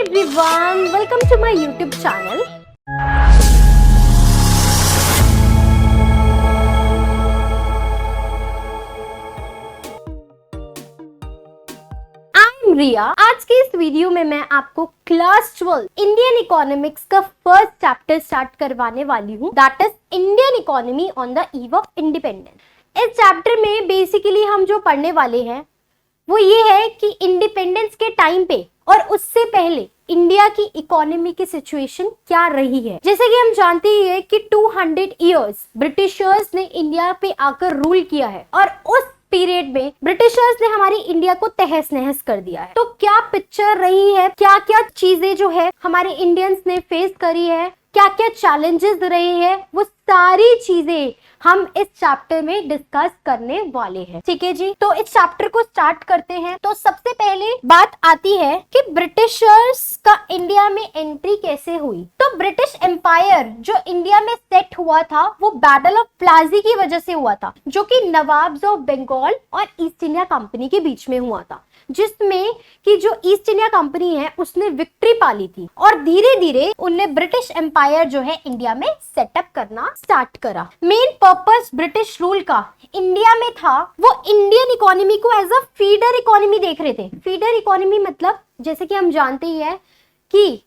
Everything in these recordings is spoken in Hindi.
everyone, welcome to my YouTube channel. I'm रिया। आज के इस वीडियो में मैं आपको क्लास 12 इंडियन इकोनॉमिक्स का फर्स्ट चैप्टर स्टार्ट करवाने वाली हूँ, that is Indian economy on the eve of independence. इस चैप्टर में बेसिकली हम जो पढ़ने वाले हैं वो ये है कि इंडिपेंडेंस के टाइम पे और उससे पहले इंडिया की इकोनॉमी की सिचुएशन क्या रही है। जैसे कि हम जानते ही है कि 200 इयर्स ब्रिटिशर्स ने इंडिया पे आकर रूल किया है और उस पीरियड में ब्रिटिशर्स ने हमारी इंडिया को तहस नहस कर दिया है। तो क्या पिक्चर रही है, क्या क्या चीजें जो है हमारे इंडियंस ने फेस करी है, क्या क्या चैलेंजेस रहे हैं, वो सारी चीजें हम इस चैप्टर में डिस्कस करने वाले हैं। ठीक है जी, तो इस चैप्टर को स्टार्ट करते हैं। तो सबसे पहले बात आती है कि ब्रिटिशर्स का इंडिया में एंट्री कैसे हुई। तो ब्रिटिश एम्पायर जो इंडिया में सेट हुआ था वो बैटल ऑफ प्लाजी की वजह से हुआ था, जो कि नवाब्स ऑफ बंगाल और ईस्ट इंडिया कंपनी के बीच में हुआ था, जिसमें कि जो ईस्ट इंडिया कंपनी है उसने विक्ट्री पाली थी और धीरे धीरे उनने ब्रिटिश एम्पायर जो है इंडिया में सेटअप करना स्टार्ट करा। मेन पर्पस ब्रिटिश रूल का इंडिया में था, वो इंडियन इकोनॉमी को एज अ फीडर इकोनॉमी देख रहे थे। फीडर इकोनॉमी मतलब जैसे कि हम जानते ही है कि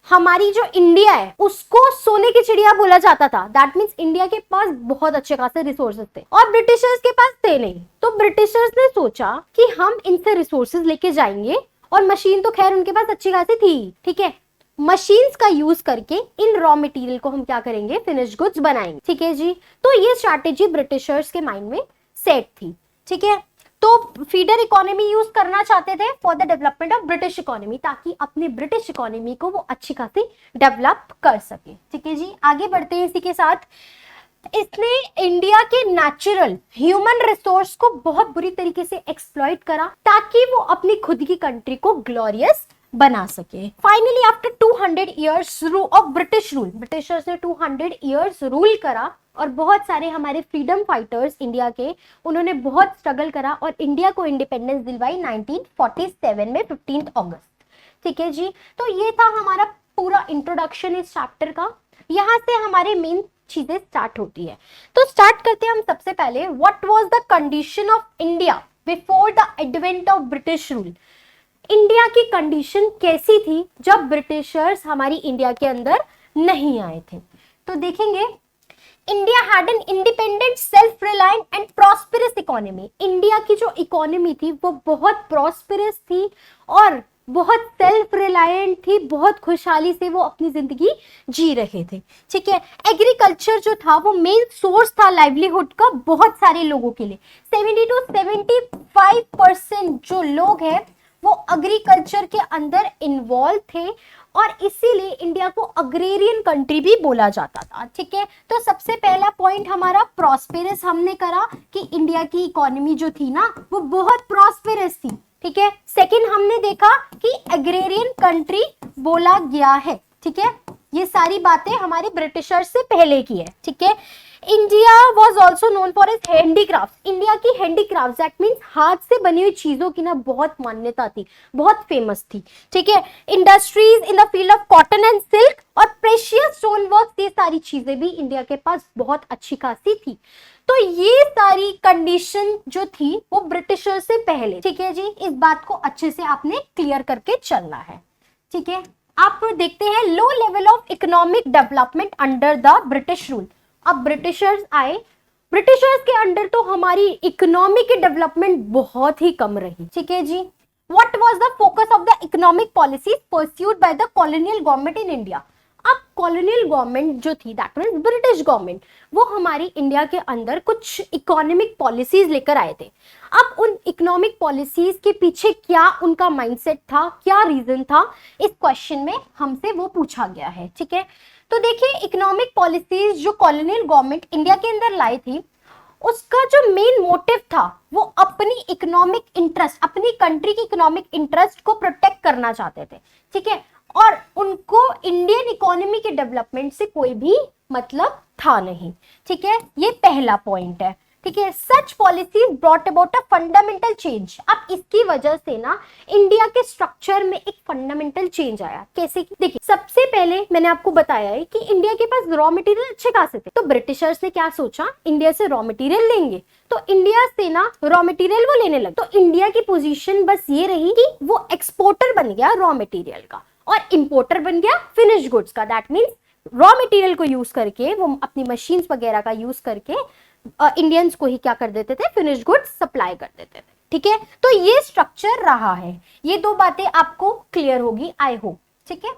हमारी जो इंडिया है उसको सोने की चिड़िया बोला जाता था। दैट मीन्स इंडिया के पास बहुत अच्छे खासे रिसोर्सेज थे और ब्रिटिशर्स के पास थे नहीं। तो ब्रिटिशर्स ने सोचा कि हम इनसे रिसोर्सेज लेके जाएंगे और मशीन तो खैर उनके पास अच्छी खासी थी, ठीक है। मशीन्स का यूज करके इन रॉ मटेरियल को हम क्या करेंगे, फिनिश गुड्स बनाएंगे। ठीक है जी, तो ये स्ट्रैटेजी ब्रिटिशर्स के माइंड में सेट थी। ठीक है, तो फीडर इकोनॉमी यूज करना चाहते थे for the development of British economy, ताकि अपने ब्रिटिश इकोनॉमी को वो अच्छी खासी डेवलप कर सके। ठीक है जी, आगे बढ़ते हैं। इसी के साथ इसने इंडिया के नेचुरल ह्यूमन रिसोर्स को बहुत बुरी तरीके से एक्सप्लॉइट करा ताकि वो अपनी खुद की कंट्री को ग्लोरियस बना सके। Finally after 200 years of British rule, Britishers ने 200 इयर्स रूल करा और बहुत सारे हमारे फ्रीडम फाइटर्स इंडिया के, उन्होंने बहुत स्ट्रगल करा और इंडिया को इंडिपेंडेंस दिलवाई 1947 में 15 अगस्त। ठीक है जी, तो ये था हमारा पूरा इंट्रोडक्शन इस चैप्टर का। यहाँ से हमारे मेन चीजें स्टार्ट होती है। तो स्टार्ट करते हैं हम सबसे पहले, what was the condition of India before the advent of British rule. India की कंडीशन कैसी थी जब ब्रिटिशर्स हमारी इंडिया के अंदर नहीं आए थे। तो देखेंगे, India had an independent, self reliant and prosperous economy. India की जो इकोनॉमी थी वो बहुत प्रॉस्पेरस थी और बहुत सेल्फ रिलायंट थी, बहुत खुशहाली से वो अपनी जिंदगी जी रहे थे। ठीक है, एग्रीकल्चर जो था वो मेन सोर्स था लाइवलीहुड का बहुत सारे लोगों के लिए। 70 to 75% जो लोग हैं वो एग्रीकल्चर के अंदर इन्वॉल्व थे और इसीलिए इंडिया को अग्रेरियन कंट्री भी बोला जाता था। ठीक है, तो सबसे पहला पॉइंट हमारा प्रॉस्पेरस हमने करा कि इंडिया की इकोनॉमी जो थी ना वो बहुत प्रॉस्पेरस थी। ठीक है, सेकंड हमने देखा कि एग्रेरियन कंट्री बोला गया है। ठीक है, ये सारी बातें हमारे ब्रिटिशर्स से पहले की है। ठीक है, India was also known for its handicraft. India की हैंडीक्राफ्ट दैट मीन्स हाथ से बनी हुई चीजों की ना बहुत मान्यता थी, बहुत फेमस थी। ठीक है, industries in the field of cotton and silk और प्रेशियस स्टोन वर्क, ये सारी चीजें भी इंडिया के पास बहुत अच्छी खासी थी। तो ये सारी कंडीशन जो थी वो ब्रिटिशर से पहले। ठीक है जी, इस बात को अच्छे से आपने क्लियर करके चलना है। ठीक है, आप देखते हैं low level of economic development under the British rule. अब ब्रिटिशर्स आए, ब्रिटिशर्स के अंडर तो हमारी इकोनॉमी की डेवलपमेंट बहुत ही कम रही। ठीक है जी, what was the focus of the economic policies pursued by the colonial government in India. अब कॉलोनियल गवर्नमेंट जो थी दैट मीन्स ब्रिटिश गवर्नमेंट, वो हमारी इंडिया के अंदर कुछ इकोनॉमिक पॉलिसीज लेकर आए थे। अब उन इकोनॉमिक पॉलिसीज के पीछे क्या उनका माइंडसेट था, क्या रीजन था, इस क्वेश्चन में हमसे वो पूछा गया है। ठीक है, तो देखिए इकोनॉमिक पॉलिसीज जो कॉलोनियल गवर्नमेंट इंडिया के अंदर लाई थी उसका जो मेन मोटिव था वो अपनी इकोनॉमिक इंटरेस्ट, अपनी कंट्री की इकोनॉमिक इंटरेस्ट को प्रोटेक्ट करना चाहते थे। ठीक है, और उनको इंडियन इकोनॉमी के डेवलपमेंट से कोई भी मतलब था नहीं। ठीक है, ये पहला पॉइंट है। ठीक है। Such policies brought about a fundamental change. अब इसकी वजह से ना इंडिया के स्ट्रक्चर में एक फंडामेंटल चेंज आया। कैसे कि देखिए, सबसे पहले मैंने आपको बताया है कि इंडिया के पास रॉ मटेरियल अच्छे खासे थे, तो ब्रिटिशर्स ने क्या सोचा, इंडिया से रॉ मटेरियल लेंगे, तो इंडिया से ना रॉ मटेरियल वो लेने लगे। तो इंडिया की पोजीशन बस ये रही कि वो एक्सपोर्टर बन गया रॉ मटेरियल का और इंपोर्टर बन गया फिनिश गुड्स का। दैट मीन्स रॉ मटेरियल को यूज करके, वो अपनी मशीन्स वगैरह का यूज करके इंडियंस को ही क्या कर देते थे, फिनिश गुड्स सप्लाई कर देते थे। ठीक है, तो ये स्ट्रक्चर रहा है। ये दो बातें आपको क्लियर होगी, आई होप। ठीक है,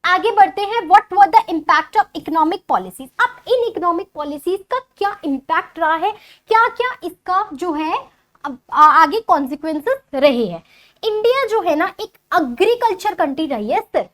आगे बढ़ते हैं। What were the impact of economic policies. अब इन इकोनॉमिक पॉलिसीज का क्या इम्पैक्ट रहा है, क्या क्या इसका जो है आगे कॉन्सिक्वेंसेस रहे हैं। इंडिया जो है ना एक एग्रीकल्चर कंट्री रही है सिर्फ।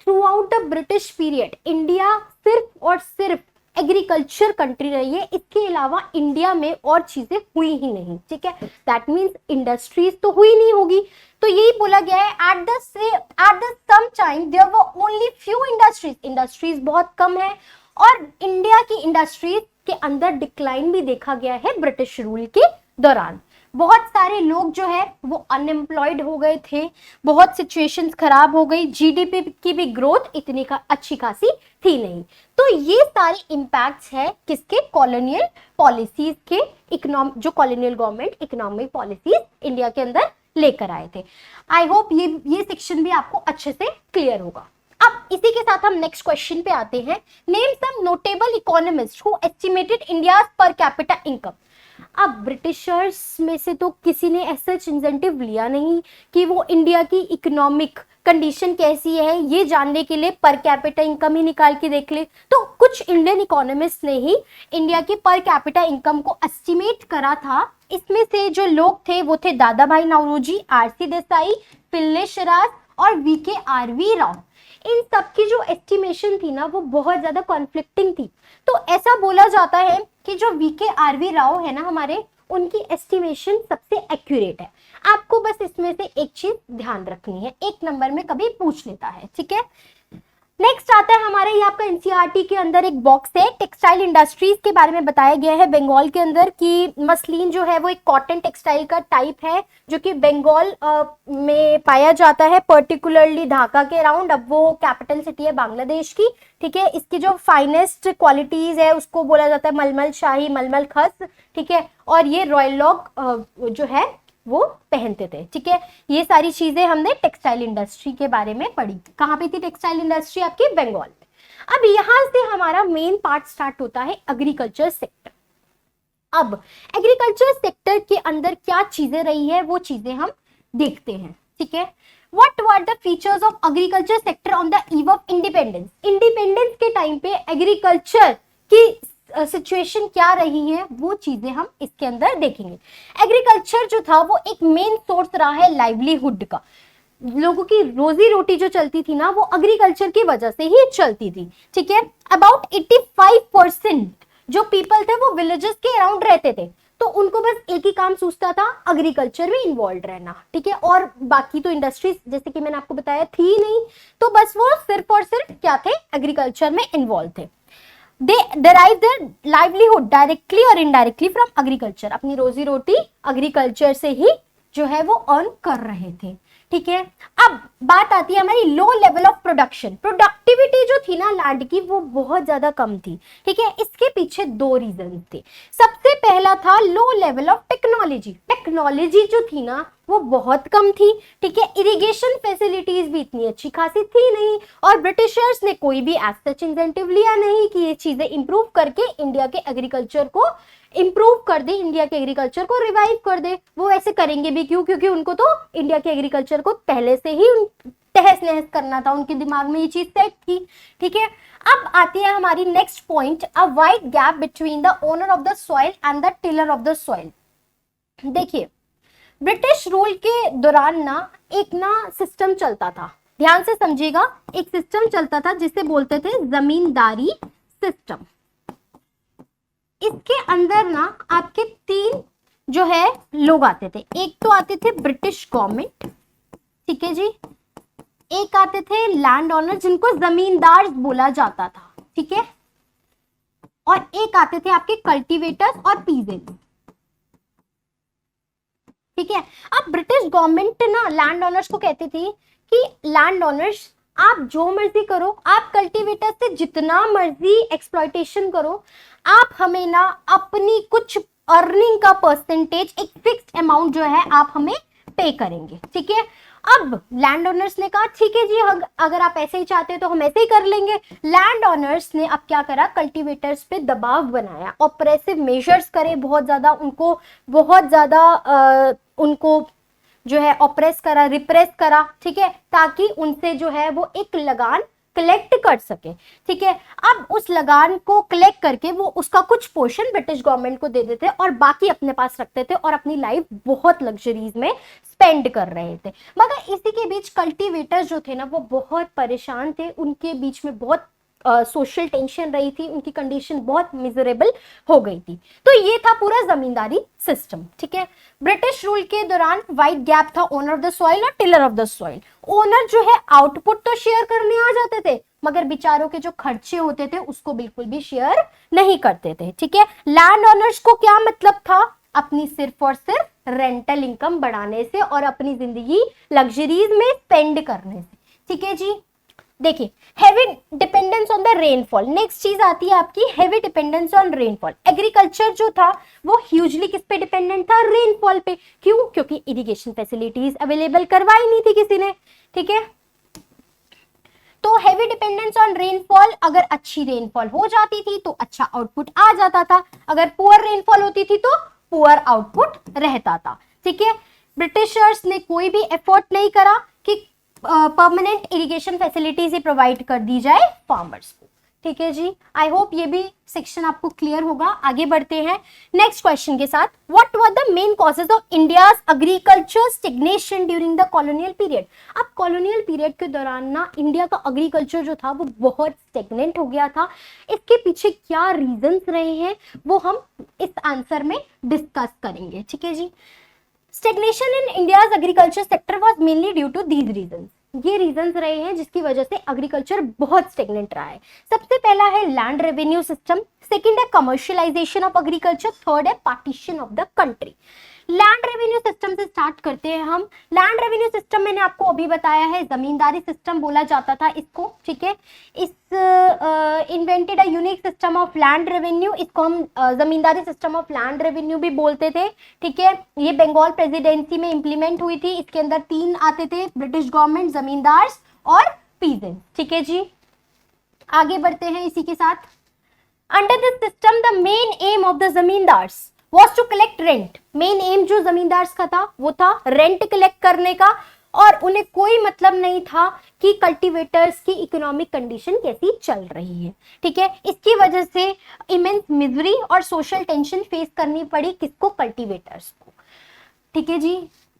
Through out the British period India सिर्फ और सिर्फ एग्रीकल्चर कंट्री रही है। इसके अलावा इंडिया में और चीजें हुई ही नहीं। ठीक है, दैट मीन्स इंडस्ट्रीज तो हुई नहीं होगी। तो यही बोला गया है, at the same time there were only few industries बहुत कम है और इंडिया की इंडस्ट्रीज के अंदर डिक्लाइन भी देखा गया है ब्रिटिश रूल के दौरान। बहुत सारे लोग जो है वो अनएम्प्लॉयड हो गए थे, बहुत सिचुएशंस खराब हो गई, जीडीपी की भी ग्रोथ इतनी अच्छी खासी थी नहीं। तो ये सारे इम्पैक्ट्स है किसके, कॉलोनियल पॉलिसीज के, जो colonial government economic policies India के अंदर लेकर आए थे। आई होप ये सेक्शन भी आपको अच्छे से क्लियर होगा। अब इसी के साथ हम नेक्स्ट क्वेश्चन पे आते हैं। Name some notable economist who estimated India's per capita income. अब ब्रिटिशर्स में से तो किसी ने ऐसा इंसेंटिव लिया नहीं कि वो इंडिया की इकोनॉमिक कंडीशन कैसी है ये जानने के लिए पर कैपिटा इनकम ही निकाल के देख ले। तो कुछ इंडियन इकोनॉमिस्ट ने ही इंडिया की पर कैपिटा इनकम को एस्टिमेट करा था। इसमें से जो लोग थे वो थे दादा भाई नौरोजी, आरसी देसाई, पिल्ले शराज और वीके आरवी राव। इन सब की जो एस्टिमेशन थी ना वो बहुत ज्यादा कॉन्फ्लिक्टिंग थी। तो ऐसा बोला जाता है कि जो वीके आरवी राव है ना हमारे, उनकी एस्टिमेशन सबसे एक्यूरेट है। आपको बस इसमें से एक चीज ध्यान रखनी है, एक नंबर में कभी पूछ लेता है। ठीक है, नेक्स्ट आता है हमारे ये आपका एनसीईआरटी के अंदर एक बॉक्स है, टेक्सटाइल इंडस्ट्रीज के बारे में बताया गया है बंगाल के अंदर कि मसलिन जो है वो एक कॉटन टेक्सटाइल का टाइप है जो कि बंगाल में पाया जाता है, पर्टिकुलरली ढाका के अराउंड। अब वो कैपिटल सिटी है बांग्लादेश की। ठीक है, इसकी जो फाइनेस्ट क्वालिटीज है उसको बोला जाता है मलमल शाही, मलमल खस। ठीक है, और ये रॉयल लॉग जो है वो पहनते थे। ठीक है, ये सारी चीजें हमने टेक्सटाइल इंडस्ट्री के बारे में पढ़ी। कहाँ पे थी टेक्सटाइल इंडस्ट्री आपकी, बंगाल में। अब यहां से हमारा मेन पार्ट स्टार्ट होता है एग्रीकल्चर सेक्टर। अब एग्रीकल्चर सेक्टर के अंदर क्या चीजें रही है वो चीजें हम देखते हैं। ठीक है, what were the features of agriculture sector on the eve of independence. Independence के टाइम पे एग्रीकल्चर की सिचुएशन क्या रही है वो चीजें हम इसके अंदर देखेंगे। एग्रीकल्चर जो था वो एक मेन सोर्स रहा है लाइवलीहुड का। लोगों की रोजी रोटी जो चलती थी ना वो एग्रीकल्चर की वजह से ही चलती थी। ठीक है, अबाउट 85% जो पीपल थे वो विलेजेस के अराउंड रहते थे, तो उनको बस एक ही काम सूझता था, एग्रीकल्चर में इन्वॉल्व रहना। ठीक है, और बाकी तो इंडस्ट्रीज जैसे कि मैंने आपको बताया थी नहीं, तो बस वो सिर्फ और सिर्फ क्या थे, एग्रीकल्चर में इन्वॉल्व थे। They derive their livelihood directly or indirectly from agriculture। अपनी रोजी रोटी एग्रीकल्चर से ही जो है वो अर्न कर रहे थे। ठीक है, अब बात आती है हमारी low level of production. Productivity जो थी ना लैंड की वो बहुत ज्यादा कम थी। ठीक है, इसके पीछे दो रीजन थे। सबसे पहला था low level of technology. Technology जो थी ना वो बहुत कम थी। ठीक है, इरिगेशन फैसिलिटीज भी इतनी अच्छी खासी थी नहीं और ब्रिटिशर्स ने कोई भी एज सच इंसेंटिव लिया नहीं कि ये चीजें इंप्रूव करके इंडिया के एग्रीकल्चर को इंप्रूव कर दे, इंडिया के एग्रीकल्चर को रिवाइव कर दे। वो ऐसे करेंगे भी क्यों, क्योंकि उनको तो इंडिया के एग्रीकल्चर को पहले से ही तहस नहस करना था, उनके दिमाग में ये चीज सेट थी। ठीक है, अब आती है हमारी next point, a wide gap between the owner of the soil and the tiller of the soil. देखिए, ब्रिटिश रूल के दौरान ना एक ना सिस्टम चलता था, ध्यान से समझिएगा, एक सिस्टम चलता था जिसे बोलते थे जमींदारी सिस्टम। इसके अंदर ना आपके तीन जो है लोग आते थे। एक तो आते थे ब्रिटिश गवर्नमेंट, ठीक है जी, एक आते थे लैंड ओनर जिनको जमींदार बोला जाता था। ठीक है, और एक आते थे आपके कल्टीवेटर्स और पीजेंट्स। ठीक है, अब ब्रिटिश गवर्नमेंट ना लैंड ओनर्स को कहती थी कि लैंड ओनर्स आप जो मर्जी करो, आप कल्टीवेटर से जितना मर्जी एक्सप्लॉइटेशन करो, आप हमें ना अपनी कुछ अर्निंग का परसेंटेज एक फिक्स्ड अमाउंट जो है आप हमें पे करेंगे। ठीक है, अब लैंड ओनर्स ने कहा ठीक है जी, अगर आप ऐसे ही चाहते हो तो हम ऐसे ही कर लेंगे। लैंड ओनर्स ने अब क्या करा, कल्टीवेटर्स पे दबाव बनाया, ऑपरेसिव मेजर्स करे, बहुत ज्यादा उनको जो है ऑपरेस करा, रिप्रेस करा। ठीक है, ताकि उनसे जो है वो एक लगान कलेक्ट कर सके। ठीक है, अब उस लगान को कलेक्ट करके वो उसका कुछ पोर्शन ब्रिटिश गवर्नमेंट को दे देते और बाकी अपने पास रखते थे और अपनी लाइफ बहुत लग्जरीज में स्पेंड कर रहे थे। मगर इसी के बीच कल्टीवेटर्स जो थे ना वो बहुत परेशान थे, उनके बीच में बहुत सोशल टेंशन रही थी, उनकी कंडीशन बहुत मिजरेबल हो गई थी। तो ये था पूरा जमींदारी सिस्टम। ठीक है, ब्रिटिश रूल के दौरान वाइड गैप था ओनर ऑफ द सॉइल और tiller of the soil. Owner जो है आउटपुट तो शेयर करने आ जाते थे, मगर बेचारों के जो खर्चे होते थे उसको बिल्कुल भी शेयर नहीं करते थे। ठीक है, लैंड ओनर्स को क्या मतलब था, अपनी सिर्फ और सिर्फ रेंटल इनकम बढ़ाने से और अपनी जिंदगी लग्जरीज में स्पेंड करने से। ठीक है जी, देखिए heavy dependence on the rainfall. Next चीज आती है आपकी heavy dependence on rainfall. Agriculture जो था वो ह्यूजली किस पे डिपेंडेंट था, रेनफॉल पे। क्यों, क्योंकि इरिगेशन फैसिलिटीज अवेलेबल करवाई नहीं थी किसी ने। ठीक है, तो हेवी डिपेंडेंस ऑन रेनफॉल, अगर अच्छी रेनफॉल हो जाती थी तो अच्छा आउटपुट आ जाता था, अगर पुअर रेनफॉल होती थी तो पुअर आउटपुट रहता था। ठीक है, ब्रिटिशर्स ने कोई भी एफर्ट नहीं करा कि परमानेंट इरिगेशन फैसिलिटीज ही प्रोवाइड कर दी जाए फार्मर्स को। ठीक है जी, आई होप ये भी सेक्शन आपको क्लियर होगा। आगे बढ़ते हैं नेक्स्ट क्वेश्चन के साथ। What were the main causes of India's agriculture stagnation during the colonial period. अब कॉलोनियल पीरियड के दौरान ना इंडिया का एग्रीकल्चर जो था वो बहुत स्टेगनेंट हो गया था। इसके पीछे क्या रीजंस रहे हैं वो हम इस आंसर में डिस्कस करेंगे। ठीक है जी, stagnation in India's agriculture sector was mainly due to these reasons. ये रीजंस रहे हैं जिसकी वजह से एग्रीकल्चर बहुत स्टेगनेंट रहा है। सबसे पहला है लैंड रेवेन्यू सिस्टम, सेकंड है कमर्शियलाइजेशन ऑफ एग्रीकल्चर, थर्ड है partition of the country. Land revenue system से स्टार्ट करते हैं हम। लैंड रेवेन्यू सिस्टम मैंने आपको अभी बताया है, जमींदारी सिस्टम बोला जाता था इसको। ठीक है, इस invented a unique system of land revenue, इसको हम जमींदारी सिस्टम ऑफ लैंड रेवेन्यू भी बोलते थे। ठीक है, ये बंगाल प्रेसिडेंसी में इंप्लीमेंट हुई थी। इसके अंदर 3 आते थे, ब्रिटिश गवर्नमेंट, जमींदार और पीजेंट। ठीक है जी, आगे बढ़ते हैं इसी के साथ। Under this system the main M of the zamindars was to collect rent। Main M जो जमींदार का था वो था रेंट कलेक्ट करने का, और उन्हें कोई मतलब नहीं था कि कल्टीवेटर्स की इकोनॉमिक कंडीशन कैसी चल रही है। ठीक है, इसकी वजह से इमेंस मिजरी और सोशल टेंशन फेस करनी पड़ी किसको, कल्टीवेटर्स को। ठीक है जी,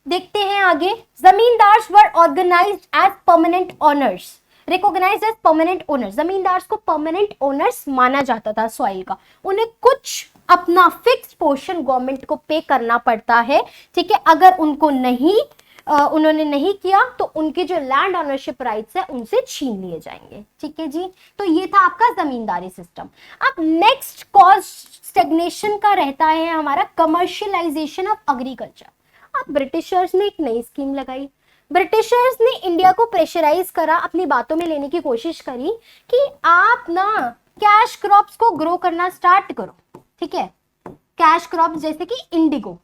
देखते हैं आगे। Zamindars were organised as permanent owners, recognised as permanent owners. Zamindars को परमानेंट ओनर्स माना जाता था सॉइल का। उन्हें कुछ अपना फिक्स पोर्शन गवर्नमेंट को पे करना पड़ता है। ठीक है, अगर उन्होंने नहीं किया तो उनके जो लैंड ओनरशिप राइट्स है उनसे छीन लिए जाएंगे। ठीक है जी, तो ये था आपका जमींदारी सिस्टम। अब नेक्स्ट कॉज स्टेग्नेशन का रहता है हमारा कमर्शियलाइजेशन ऑफ एग्रीकल्चर। अब ब्रिटिशर्स ने एक नई स्कीम लगाई। ब्रिटिशर्स ने इंडिया को प्रेशराइज करा, अपनी बातों में लेने की कोशिश करी कि आप ना कैश क्रॉप्स को ग्रो करना स्टार्ट करो। ठीक है, कैश क्रॉप्स जैसे कि इंडिगो,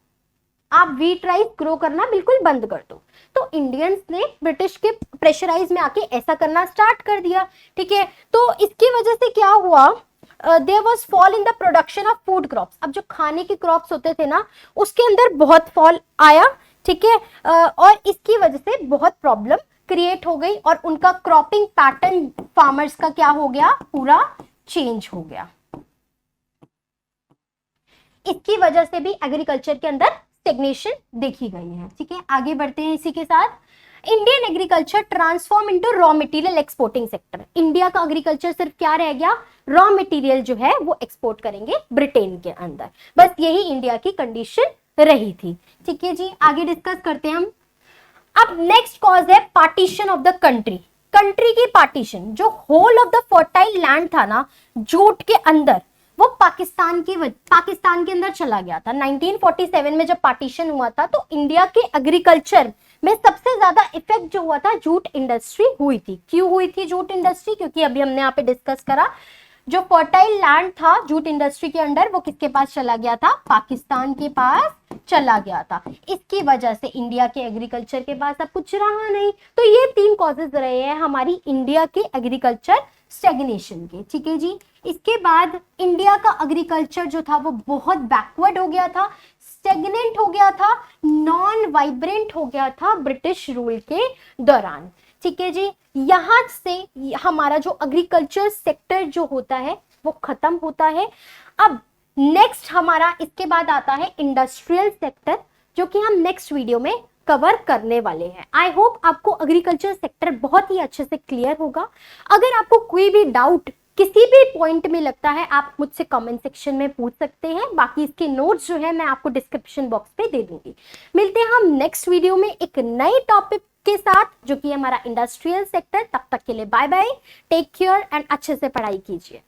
आप व्हीट राइस ग्रो करना बिल्कुल बंद कर दो। तो इंडियंस ने ब्रिटिश के प्रेशराइज में आके ऐसा करना स्टार्ट कर दिया। ठीक है, तो इसकी वजह से क्या हुआ, there was fall in the production of food crops. अब जो खाने के क्रॉप्स होते थे ना उसके अंदर बहुत फॉल आया। ठीक है, और इसकी वजह से बहुत प्रॉब्लम क्रिएट हो गई और उनका क्रॉपिंग पैटर्न फार्मर्स का क्या हो गया, पूरा चेंज हो गया। इसकी वजह से भी एग्रीकल्चर के अंदर स्टेग्नेशन देखी गई है। ठीक है, आगे बढ़ते हैं इसी के साथ। Indian agriculture transform into raw material exporting sector. India का एग्रीकल्चर सिर्फ क्या रह गया, रॉ मटेरियल जो है वो एक्सपोर्ट करेंगे ब्रिटेन के अंदर। बस यही इंडिया की कंडीशन रही थी। ठीक है जी, आगे डिस्कस करते हैं हम। अब नेक्स्ट कॉज है partition of the country. Country की पार्टीशन, जो whole of the fertile land था ना जूट के अंदर, वो पाकिस्तान के अंदर चला गया था। 1947 में जब पार्टीशन हुआ था तो इंडिया के एग्रीकल्चर में सबसे ज्यादा इफेक्ट जो हुआ था जूट इंडस्ट्री हुई थी। क्यों हुई थी जूट इंडस्ट्री? क्योंकि अभी हमने यहाँ पे डिस्कस करा, जो फर्टाइल लैंड था जूट इंडस्ट्री के अंडर वो किसके पास चला गया था? पाकिस्तान के पास चला गया था। इसकी वजह से इंडिया के एग्रीकल्चर के पास अब कुछ रहा नहीं। तो ये 3 कॉजेज रहे हैं हमारी इंडिया के एग्रीकल्चर स्टेग्नेशन के, ठीक है जी। इसके बाद इंडिया का एग्रीकल्चर जो था वो बहुत बैकवर्ड हो गया था, स्टेग्नेंट हो गया था, नॉन वाइब्रेंट हो गया था ब्रिटिश रूल के दौरान, ठीक है जी। यहां से हमारा जो एग्रीकल्चर सेक्टर जो होता है वो खत्म होता है। अब नेक्स्ट हमारा इसके बाद आता है इंडस्ट्रियल सेक्टर, जो कि हम नेक्स्ट वीडियो में कवर करने वाले हैं। आई होप आपको एग्रीकल्चर सेक्टर बहुत ही अच्छे से क्लियर होगा। अगर आपको कोई भी डाउट किसी भी पॉइंट में लगता है आप मुझसे कमेंट सेक्शन में पूछ सकते हैं। बाकी इसके नोट्स जो है मैं आपको डिस्क्रिप्शन बॉक्स पे दे दूंगी। मिलते हैं हम नेक्स्ट वीडियो में एक नए टॉपिक के साथ, जो कि हमारा इंडस्ट्रियल सेक्टर। तब तक के लिए bye bye, take care and अच्छे से पढ़ाई कीजिए।